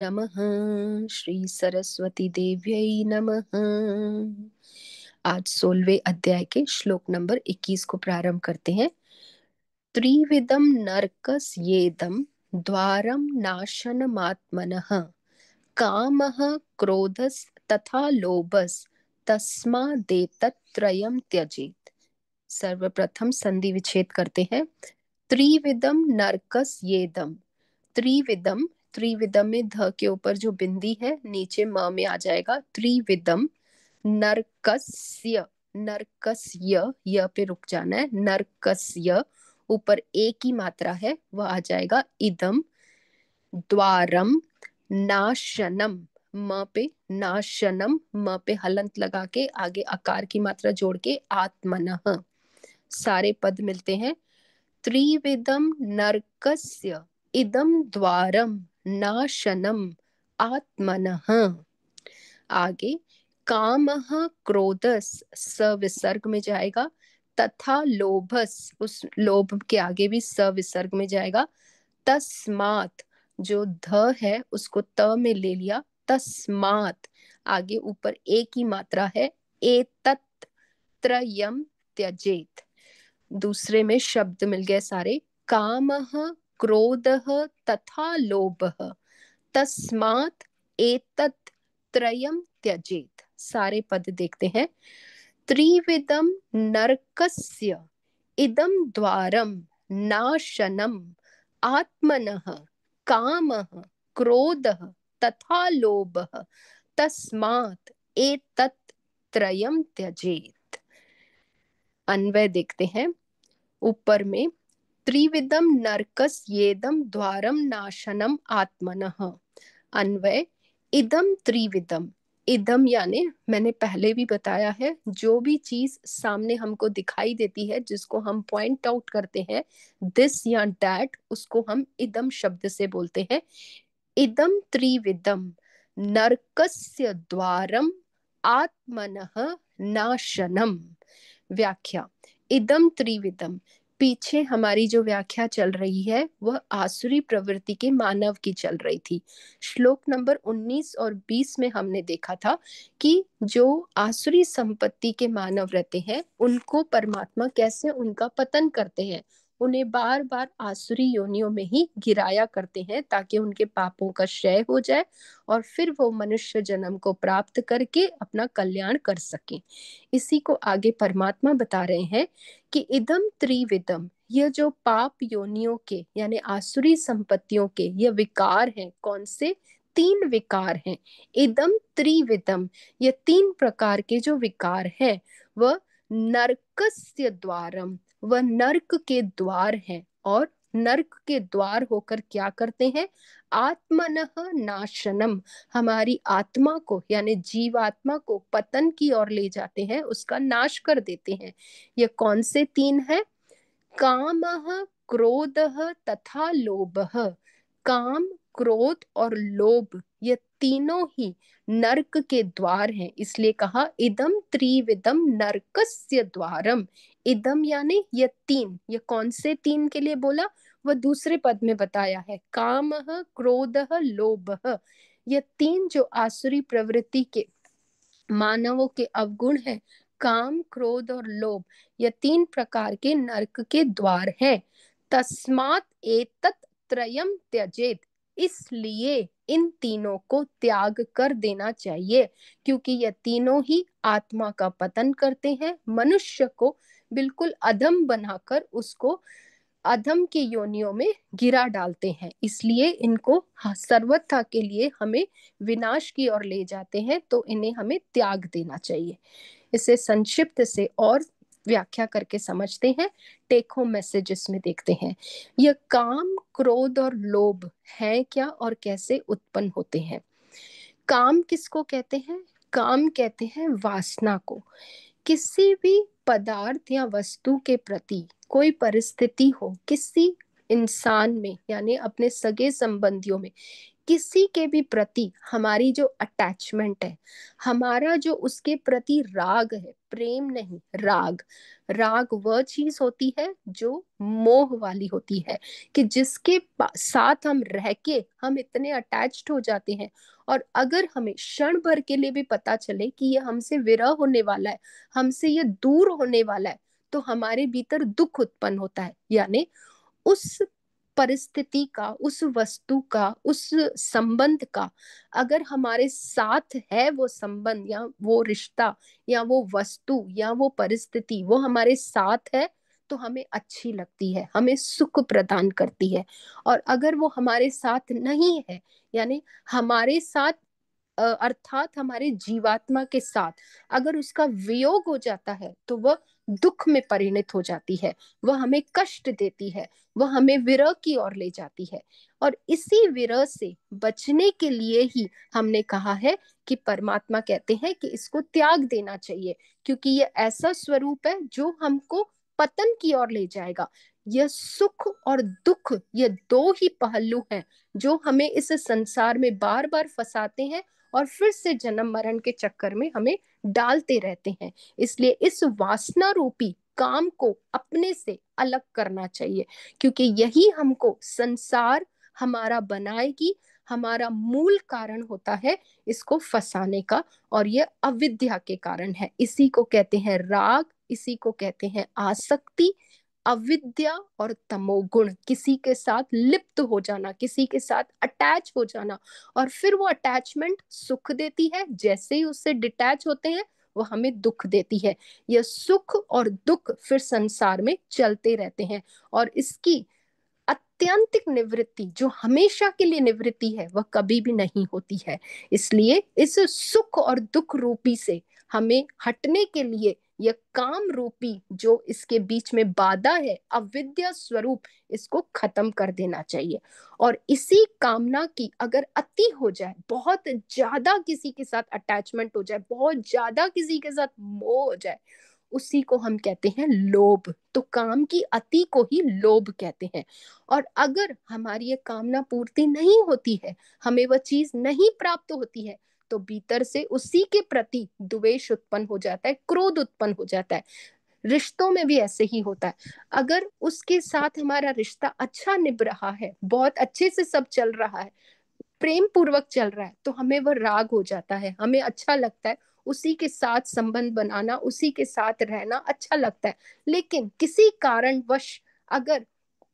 नमः। श्री सरस्वती देव्यै नमः। आज 16वें अध्याय के श्लोक नंबर 21 को प्रारंभ करते हैं। त्रिविधम नरकस्येदं द्वारं नाशनमात्मनः कामः क्रोधस् तथा लोभस् तस्मादेतत्त्रयं त्यजेत्। सर्वप्रथम संधि विच्छेद करते हैं। त्रिविधम नरकस्येदं। त्रिविधम, त्रिविधम में ध के ऊपर जो बिंदी है नीचे म में आ जाएगा। त्रिविधम नरकस्य, नरकस्य य पे रुक जाना है। नरकस्य ऊपर ए की मात्रा है वह आ जाएगा इदम। द्वारम नाशनम, म पे नाशनम, म पे हलंत लगा के आगे आकार की मात्रा जोड़ के आत्मनः। सारे पद मिलते हैं। त्रिविधम नरकस्य इदम द्वारम नाशनम आत्मनः। आगे कामः क्रोधस, स विसर्ग में जाएगा। तथा लोभस, उस लोभ के आगे भी स विसर्ग में जाएगा। तस्मात्, जो ध है उसको त में ले लिया। तस्मात् आगे ऊपर ए की मात्रा है। एतत् त्रयम त्यजेत। दूसरे में शब्द मिल गए सारे। कामः क्रोधः तथा लोभः तस्मात् एतत् त्रयम त्यजेत। सारे पद देखते हैं। त्रिविधम नरकस्य इदं द्वारम नाशनम आत्मनः कामः क्रोधः तथा लोभः तस्मात् एतत् त्रयम त्यजेत। अन्वय देखते हैं। ऊपर में त्रिविधम नरकस येदम द्वारम नाशनम आत्मनः। अन्वय इदम त्रिविधम। इदम यानी मैंने पहले भी बताया है, जो भी चीज सामने हमको दिखाई देती है जिसको हम पॉइंट आउट करते हैं, दिस या दैट, उसको हम इदम शब्द से बोलते हैं। इदम त्रिविधम नरकस्य द्वारम आत्मनः नाशनम। व्याख्या। इदम त्रिविधम, पीछे हमारी जो व्याख्या चल रही है वह आसुरी प्रवृत्ति के मानव की चल रही थी। श्लोक नंबर 19 और 20 में हमने देखा था कि जो आसुरी संपत्ति के मानव रहते हैं उनको परमात्मा कैसे उनका पतन करते हैं, उन्हें बार बार आसुरी योनियों में ही गिराया करते हैं ताकि उनके पापों का क्षय हो जाए और फिर वो मनुष्य जन्म को प्राप्त करके अपना कल्याण कर सके। इसी को आगे परमात्मा बता रहे हैं कि इदम त्रिविधम, यह जो पाप योनियों के यानी आसुरी संपत्तियों के ये विकार हैं, कौन से? तीन विकार हैं। इदम त्रिविधम, ये तीन प्रकार के जो विकार हैं वह नरकस्य द्वारम, वह नरक के द्वार हैं। और नरक के द्वार होकर क्या करते हैं? आत्मनः नाशनम, हमारी आत्मा को यानी जीवात्मा को पतन की ओर ले जाते हैं, उसका नाश कर देते हैं। ये कौन से तीन हैं? कामः क्रोधः तथा लोभः। काम, क्रोध और लोभ ये तीनों ही नरक के द्वार हैं, इसलिए कहा इदम त्रिविधम नरकस्य द्वारम। इदम यानी ये तीन, ये कौन से तीन के लिए बोला वह दूसरे पद में बताया है। कामः क्रोधः लोभः, ये तीन जो आसुरी प्रवृत्ति के मानवों के अवगुण है, काम क्रोध और लोभ, ये तीन प्रकार के नरक के द्वार हैं। तस्मात् एतत् त्रयम त्यजेत, इसलिए इन तीनों को त्याग कर देना चाहिए, क्योंकि ये तीनों ही आत्मा का पतन करते हैं, मनुष्य को बिल्कुल अधम बनाकर उसको अधम की योनियों में गिरा डालते हैं। इसलिए इनको सर्वथा के लिए हमें विनाश की ओर ले जाते हैं, तो इन्हें हमें त्याग देना चाहिए। इसे संक्षिप्त से और व्याख्या करके समझते हैं। टेक होम मैसेजेस में देखते हैं। यह काम क्रोध और लोभ है क्या और कैसे उत्पन्न होते हैं? काम किसको कहते हैं? काम कहते हैं वासना को। किसी भी पदार्थ या वस्तु के प्रति कोई परिस्थिति हो, किसी इंसान में यानी अपने सगे संबंधियों में किसी के भी प्रति हमारी जो अटैचमेंट है, हमारा जो उसके प्रति राग है, प्रेम नहीं राग, राग वह चीज होती है जो मोह वाली होती है, कि जिसके साथ हम रह के हम इतने अटैच्ड हो जाते हैं, और अगर हमें क्षण भर के लिए भी पता चले कि ये हमसे विरह होने वाला है, हमसे ये दूर होने वाला है, तो हमारे भीतर दुख उत्पन्न होता है। यानी उस परिस्थिति का, उस वस्तु का, उस संबंध का, अगर हमारे साथ है वो संबंध या वो रिश्ता या वो वस्तु या वो परिस्थिति, वो हमारे साथ है तो हमें अच्छी लगती है, हमें सुख प्रदान करती है। और अगर वो हमारे साथ नहीं है, यानी हमारे साथ अर्थात हमारे जीवात्मा के साथ अगर उसका वियोग हो जाता है, तो वह दुख में परिणत हो जाती है, वह हमें कष्ट देती है, वह हमें विरह की ओर ले जाती है। और इसी विरह से बचने के लिए ही हमने कहा है कि परमात्मा कहते हैं कि इसको त्याग देना चाहिए, क्योंकि ये ऐसा स्वरूप है जो हमको पतन की ओर ले जाएगा। यह सुख और दुख, ये दो ही पहलू हैं जो हमें इस संसार में बार बार फंसाते हैं और फिर से जन्म मरण के चक्कर में हमें डालते रहते हैं। इसलिए इस वासना रूपी काम को अपने से अलग करना चाहिए, क्योंकि यही हमको संसार हमारा बनाएगी, हमारा मूल कारण होता है इसको फंसाने का, और ये अविद्या के कारण है। इसी को कहते हैं राग, इसी को कहते हैं आसक्ति। अविद्या और तमोगुण, किसी के साथ लिप्त हो जाना, किसी के साथ अटैच हो जाना, और फिर वो अटैचमेंट सुख देती है, जैसे ही उससे डिटैच होते हैं वो हमें दुख देती है। यह सुख और दुख फिर संसार में चलते रहते हैं, और इसकी अत्यंतिक निवृत्ति, जो हमेशा के लिए निवृत्ति है, वह कभी भी नहीं होती है। इसलिए इस सुख और दुख रूपी से हमें हटने के लिए यह काम रूपी जो इसके बीच में बाधा है, अविद्या स्वरूप, इसको खत्म कर देना चाहिए। और इसी कामना की अगर अति हो जाए, बहुत ज्यादा किसी के साथ अटैचमेंट हो जाए, बहुत ज्यादा किसी के साथ मोह हो जाए, उसी को हम कहते हैं लोभ। तो काम की अति को ही लोभ कहते हैं। और अगर हमारी ये कामना पूर्ति नहीं होती है, हमें वह चीज नहीं प्राप्त होती है, तो भीतर से उसी के प्रति द्वेष उत्पन्न हो जाता है, क्रोध उत्पन्न हो जाता है। रिश्तों में भी ऐसे ही होता है। अगर उसके साथ हमारा रिश्ता अच्छा निभ रहा है, बहुत अच्छे से सब चल रहा है, प्रेम पूर्वक चल रहा है, तो हमें वह राग हो जाता है, हमें अच्छा लगता है उसी के साथ संबंध बनाना, उसी के साथ रहना अच्छा लगता है। लेकिन किसी कारणवश अगर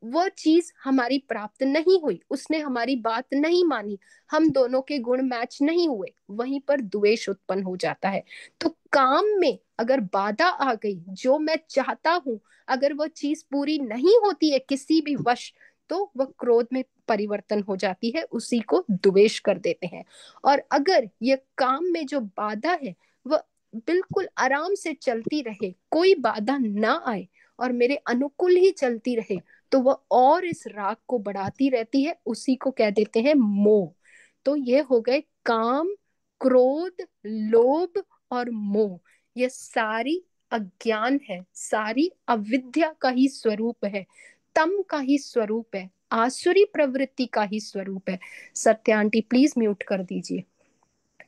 वह चीज हमारी प्राप्त नहीं हुई, उसने हमारी बात नहीं मानी, हम दोनों के गुण मैच नहीं हुए, वहीं पर द्वेष उत्पन्न हो जाता है। तो काम में अगर बाधा आ गई, जो मैं चाहता हूं, अगर वह चीज पूरी नहीं होती है किसी भी वश, तो वह क्रोध में परिवर्तन हो जाती है, उसी को द्वेष कर देते हैं। और अगर ये काम में जो बाधा है वह बिल्कुल आराम से चलती रहे, कोई बाधा ना आए और मेरे अनुकूल ही चलती रहे, तो वह और इस राग को बढ़ाती रहती है, उसी को कह देते हैं मोह। तो ये हो गए काम, क्रोध, लोभ और मोह। ये सारी अज्ञान है, सारी अविद्या का ही स्वरूप है, तम का ही स्वरूप है, आसुरी प्रवृत्ति का ही स्वरूप है। सत्य आंटी प्लीज म्यूट कर दीजिए।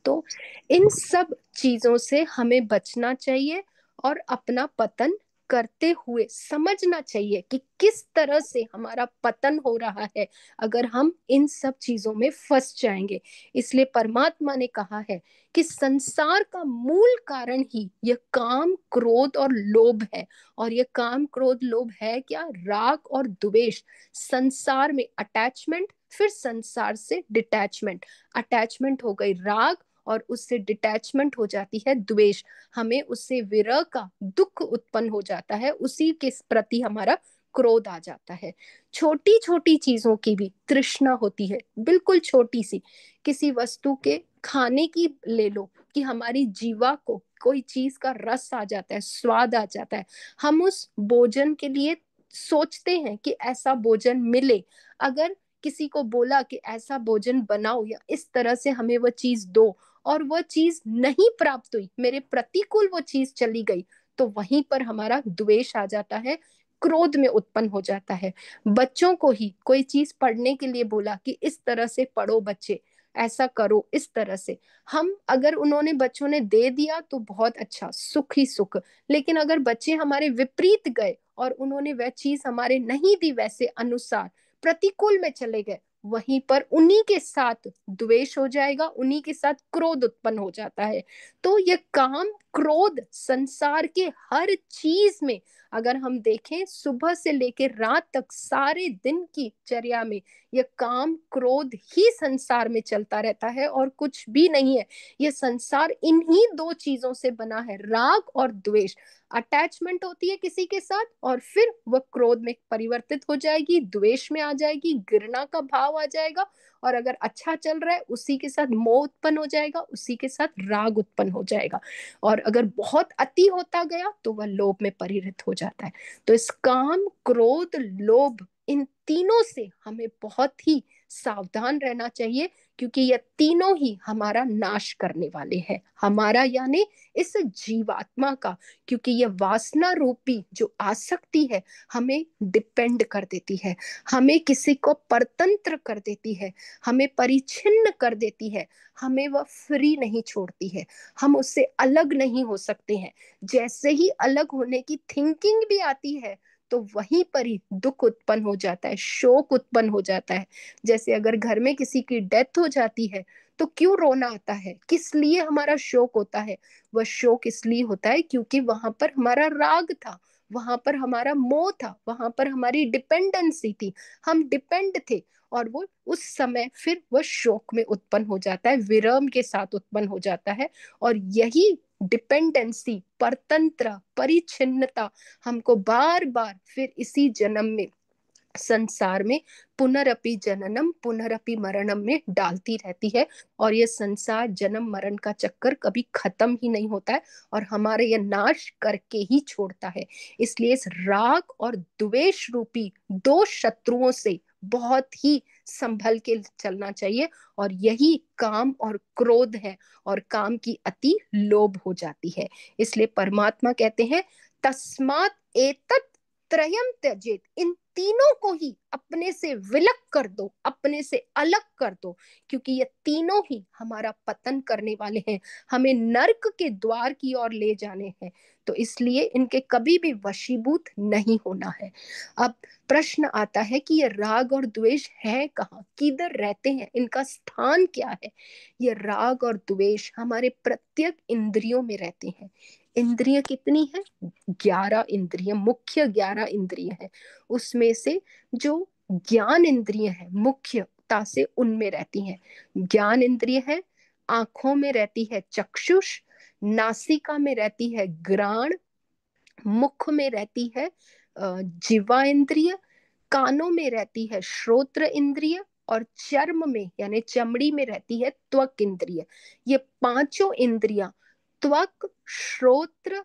तो इन सब चीजों से हमें बचना चाहिए, और अपना पतन करते हुए समझना चाहिए कि किस तरह से हमारा पतन हो रहा है अगर हम इन सब चीजों में फंस जाएंगे। इसलिए परमात्मा ने कहा है कि संसार का मूल कारण ही यह काम, क्रोध और लोभ है। और यह काम, क्रोध, लोभ है क्या? राग और द्वेष। संसार में अटैचमेंट, फिर संसार से डिटैचमेंट, अटैचमेंट हो गई राग, और उससे डिटैचमेंट हो जाती है द्वेष, हमें उससे विरह का दुख उत्पन्न हो जाता है, उसी के प्रति हमारा क्रोध आ जाता है। छोटी छोटी चीजों की भी तृष्णा होती है, बिल्कुल छोटी सी, किसी वस्तु के खाने की ले लो, कि हमारी जीवा को कोई चीज का रस आ जाता है, स्वाद आ जाता है, हम उस भोजन के लिए सोचते हैं कि ऐसा भोजन मिले। अगर किसी को बोला कि ऐसा भोजन बनाओ या इस तरह से हमें वह चीज दो, और वह चीज नहीं प्राप्त हुई, मेरे प्रतिकूल वो चीज चली गई, तो वहीं पर हमारा द्वेष आ जाता है, क्रोध में उत्पन्न हो जाता है। बच्चों को ही कोई चीज पढ़ने के लिए बोला कि इस तरह से पढ़ो बच्चे, ऐसा करो इस तरह से, हम अगर उन्होंने बच्चों ने दे दिया तो बहुत अच्छा, सुख ही सुख। लेकिन अगर बच्चे हमारे विपरीत गए और उन्होंने वह चीज हमारे नहीं दी वैसे अनुसार, प्रतिकूल में चले गए, वहीं पर उन्हीं के साथ द्वेष हो जाएगा, उन्हीं के साथ क्रोध उत्पन्न हो जाता है। तो ये काम क्रोध संसार के हर चीज में, अगर हम देखें सुबह से लेकर रात तक सारे दिन की चर्या में, यह काम क्रोध ही संसार में चलता रहता है और कुछ भी नहीं है। यह संसार इन्हीं दो चीजों से बना है, राग और द्वेष। अटैचमेंट होती है किसी के साथ और फिर वह क्रोध में परिवर्तित हो जाएगी, द्वेष में आ जाएगी, घृणा का भाव आ जाएगा, और अगर अच्छा चल रहा है उसी के साथ मोह उत्पन्न हो जाएगा, उसी के साथ राग उत्पन्न हो जाएगा, और अगर बहुत अति होता गया तो वह लोभ में परिणत हो जाता है। तो इस काम क्रोध लोभ इन तीनों से हमें बहुत ही सावधान रहना चाहिए, क्योंकि ये तीनों ही हमारा नाश करने वाले हैं, हमारा यानी इस जीवात्मा का। क्योंकि ये वासना रूपी जो आसक्ति है हमें डिपेंड कर देती है, हमें किसी को परतंत्र कर देती है, हमें परिचिन्न कर देती है, हमें वह फ्री नहीं छोड़ती है, हम उससे अलग नहीं हो सकते हैं। जैसे ही अलग होने की थिंकिंग भी आती है तो वहीं पर ही दुख उत्पन्न हो जाता है, शोक उत्पन्न हो जाता है। जैसे अगर घर में किसी की डेथ हो जाती है तो क्यों रोना आता है, किस लिए हमारा शोक होता है? वह शोक इसलिए होता है क्योंकि वहां पर हमारा राग था, वहां पर हमारा मोह था, वहां पर हमारी डिपेंडेंसी थी, हम डिपेंड थे, और वो उस समय फिर वह शोक में उत्पन्न हो जाता है, विरम के साथ उत्पन्न हो जाता है। और यही डिपेंडेंसी, परतंत्र, परिचिन्नता हमको बार बार फिर इसी जन्म में, संसार में पुनरअपि जननम पुनरअपि मरणम में डालती रहती है। और ये संसार जन्म मरण का चक्कर कभी खत्म ही नहीं होता है और हमारे ये नाश करके ही छोड़ता है। इसलिए इस राग और द्वेष रूपी दो शत्रुओं से बहुत ही संभल के चलना चाहिए। और यही काम और क्रोध है, और काम की अति लोभ हो जाती है। इसलिए परमात्मा कहते हैं तस्मात् एतत् त्रयम त्यजेत, इन तीनों को ही अपने से विलग कर दो, अपने से अलग कर दो, क्योंकि ये तीनों ही हमारा पतन करने वाले हैं, हमें नरक के द्वार की ओर ले जाने हैं। तो इसलिए इनके कभी भी वशीभूत नहीं होना है। अब प्रश्न आता है कि ये राग और द्वेष है कहाँ, किधर रहते हैं, इनका स्थान क्या है? ये राग और द्वेष हमारे प्रत्येक इंद्रियों में रहते हैं। इंद्रिय कितनी है? 11 इंद्रिय, मुख्य 11 इंद्रिय है। उसमें से जो ज्ञान इंद्रिय है मुख्यता से उनमें रहती हैं। ज्ञान इंद्रिय है, आंखों में रहती है चक्षुष, नासिका में रहती है घ्राण, मुख में रहती है जिह्वा इंद्रिय, कानों में रहती है श्रोत्र इंद्रिय, और चर्म में यानी चमड़ी में रहती है त्वक इंद्रिय। ये पांचों इंद्रियां, त्वक, श्रोत्र,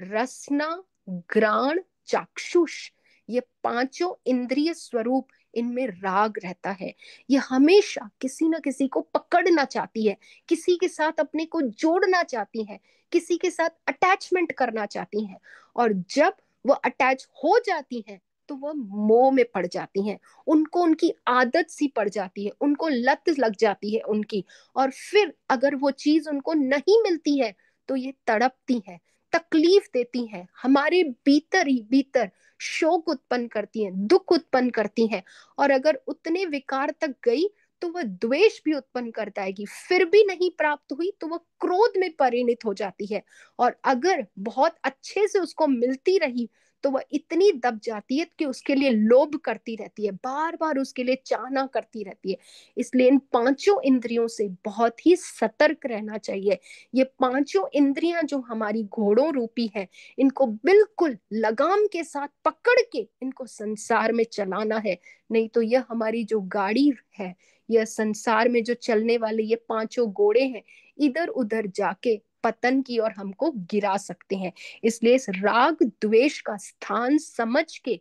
रसना, घ्राण, चाक्षुष, ये पांचों इंद्रिय स्वरूप, इनमें राग रहता है। ये हमेशा किसी ना किसी को पकड़ना चाहती है, किसी के साथ अपने को जोड़ना चाहती है, किसी के साथ अटैचमेंट करना चाहती हैं। और जब वो अटैच हो जाती हैं तो वह मोह में पड़ जाती हैं, उनको उनकी आदत सी पड़ जाती है, उनको लत लग जाती है उनकी। और फिर अगर वो चीज उनको नहीं मिलती है तो ये तड़पती है, तकलीफ देती हैं, हमारे भीतर ही भीतर शोक उत्पन्न करती हैं, दुख उत्पन्न करती हैं। और अगर उतने विकार तक गई तो वह द्वेष भी उत्पन्न कर जाएगी, फिर भी नहीं प्राप्त हुई तो वह क्रोध में परिणत हो जाती है। और अगर बहुत अच्छे से उसको मिलती रही तो वह इतनी दब जाती है कि उसके लिए लोभ करती रहती है, बार बार उसके लिए चाहना करती रहती है। इसलिए इन पांचों इंद्रियों से बहुत ही सतर्क रहना चाहिए। ये पांचों इंद्रियां जो हमारी घोड़ों रूपी है, इनको बिल्कुल लगाम के साथ पकड़ के इनको संसार में चलाना है। नहीं तो यह हमारी जो गाड़ी है, यह संसार में जो चलने वाले ये पांचों घोड़े हैं, इधर उधर जाके पतन की और हमको गिरा सकते हैं। इसलिए इस राग द्वेष का स्थान समझ के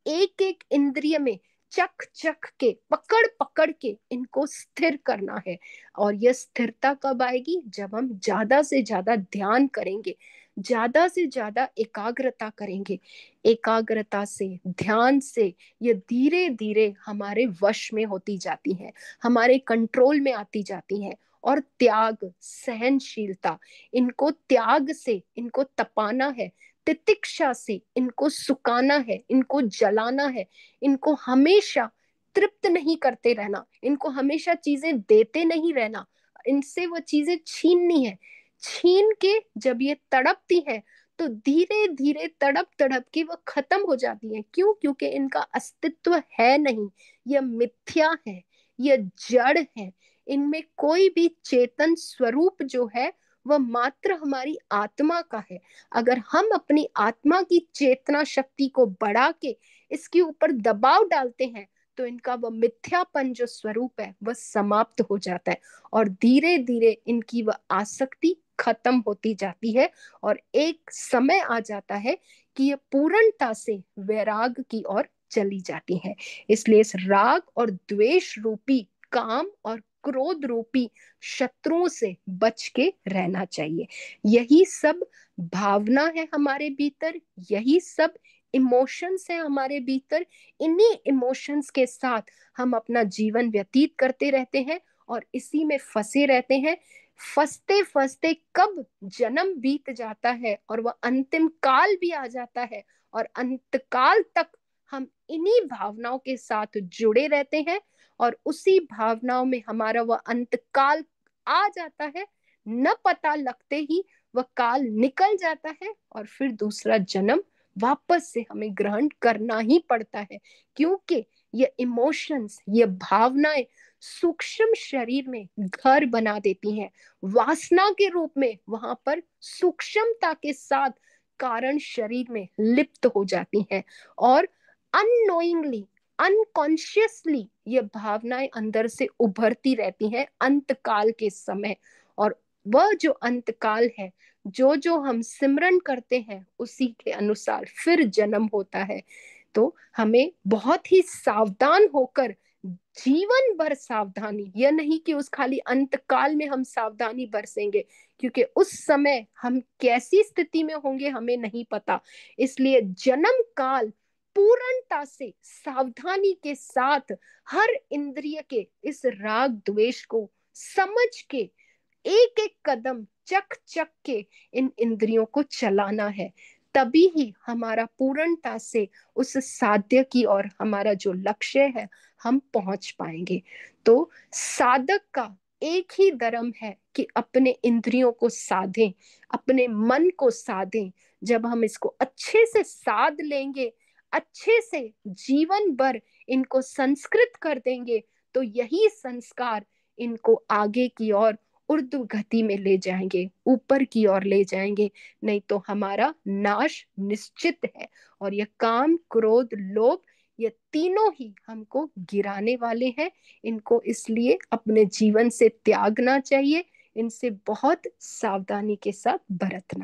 एक एक इंद्रिय में चख चख के, पकड़ पकड़ के इनको स्थिर करना है। और यह स्थिरता कब आएगी? जब हम ज्यादा से ज्यादा ध्यान करेंगे, ज्यादा से ज्यादा एकाग्रता करेंगे, एकाग्रता से, ध्यान से, ये धीरे धीरे हमारे वश में होती जाती हैं, हमारे कंट्रोल में आती जाती हैं। और त्याग, सहनशीलता, इनको त्याग से इनको तपाना है, तितिक्षा से इनको सुखाना है, इनको जलाना है, इनको हमेशा तृप्त नहीं करते रहना, इनको हमेशा चीजें देते नहीं रहना, इनसे वो चीजें छीननी है। छीन के जब ये तड़पती है तो धीरे धीरे तड़प तड़प के वो खत्म हो जाती है। क्यों? क्योंकि इनका अस्तित्व है नहीं, यह मिथ्या है, यह जड़ है। इनमें कोई भी चेतन स्वरूप जो है वह मात्र हमारी आत्मा का है। अगर हम अपनी आत्मा की चेतना शक्ति को बढ़ा के इसके ऊपर दबाव डालते हैं तो इनका वह मिथ्यापन जो स्वरूप है वह समाप्त हो जाता है, और धीरे धीरे इनकी वह आसक्ति खत्म होती जाती है, और एक समय आ जाता है कि यह पूर्णता से वैराग की ओर चली जाती है। इसलिए इस राग और द्वेष रूपी, काम और क्रोध रूपी शत्रुओं से बच के रहना चाहिए। यही सब भावना है हमारे भीतर, यही सब इमोशंस है हमारे भीतर। इन्हीं इमोशंस के साथ हम अपना जीवन व्यतीत करते रहते हैं और इसी में फंसे रहते हैं। फंसते फंसते कब जन्म बीत जाता है और वह अंतिम काल भी आ जाता है, और अंतकाल तक हम इन्हीं भावनाओं के साथ जुड़े रहते हैं, और उसी भावनाओं में हमारा वह अंतकाल आ जाता है। न पता लगते ही वह काल निकल जाता है और फिर दूसरा जन्म वापस से हमें ग्रहण करना ही पड़ता है। क्योंकि ये इमोशंस, ये भावनाएं सूक्ष्म शरीर में घर बना देती हैं, वासना के रूप में वहां पर सूक्ष्मता के साथ कारण शरीर में लिप्त हो जाती हैं, और अननोइंगली, अनकॉन्शियसली ये भावनाएं अंदर से उभरती रहती हैं अंतकाल के समय। और वह जो अंतकाल है, जो जो हम सिमरन करते हैं उसी के अनुसार फिर जन्म होता है। तो हमें बहुत ही सावधान होकर, जीवन भर सावधानी, यह नहीं कि उस खाली अंतकाल में हम सावधानी बरसेंगे, क्योंकि उस समय हम कैसी स्थिति में होंगे हमें नहीं पता। इसलिए जन्म काल पूर्णता से सावधानी के साथ हर इंद्रिय के इस राग द्वेष को समझ के एक एक कदम चक चक के इन इंद्रियों को चलाना है। तभी ही हमारा पूर्णता से उस साध्य की ओर, हमारा जो लक्ष्य है, हम पहुंच पाएंगे। तो साधक का एक ही धर्म है कि अपने इंद्रियों को साधें, अपने मन को साधें। जब हम इसको अच्छे से साध लेंगे, अच्छे से जीवन भर इनको संस्कृत कर देंगे, तो यही संस्कार इनको आगे की ओर ऊर्ध्व गति में ले जाएंगे, ऊपर की ओर ले जाएंगे। नहीं तो हमारा नाश निश्चित है। और ये काम, क्रोध, लोभ, ये तीनों ही हमको गिराने वाले हैं। इनको इसलिए अपने जीवन से त्यागना चाहिए, इनसे बहुत सावधानी के साथ बरतना।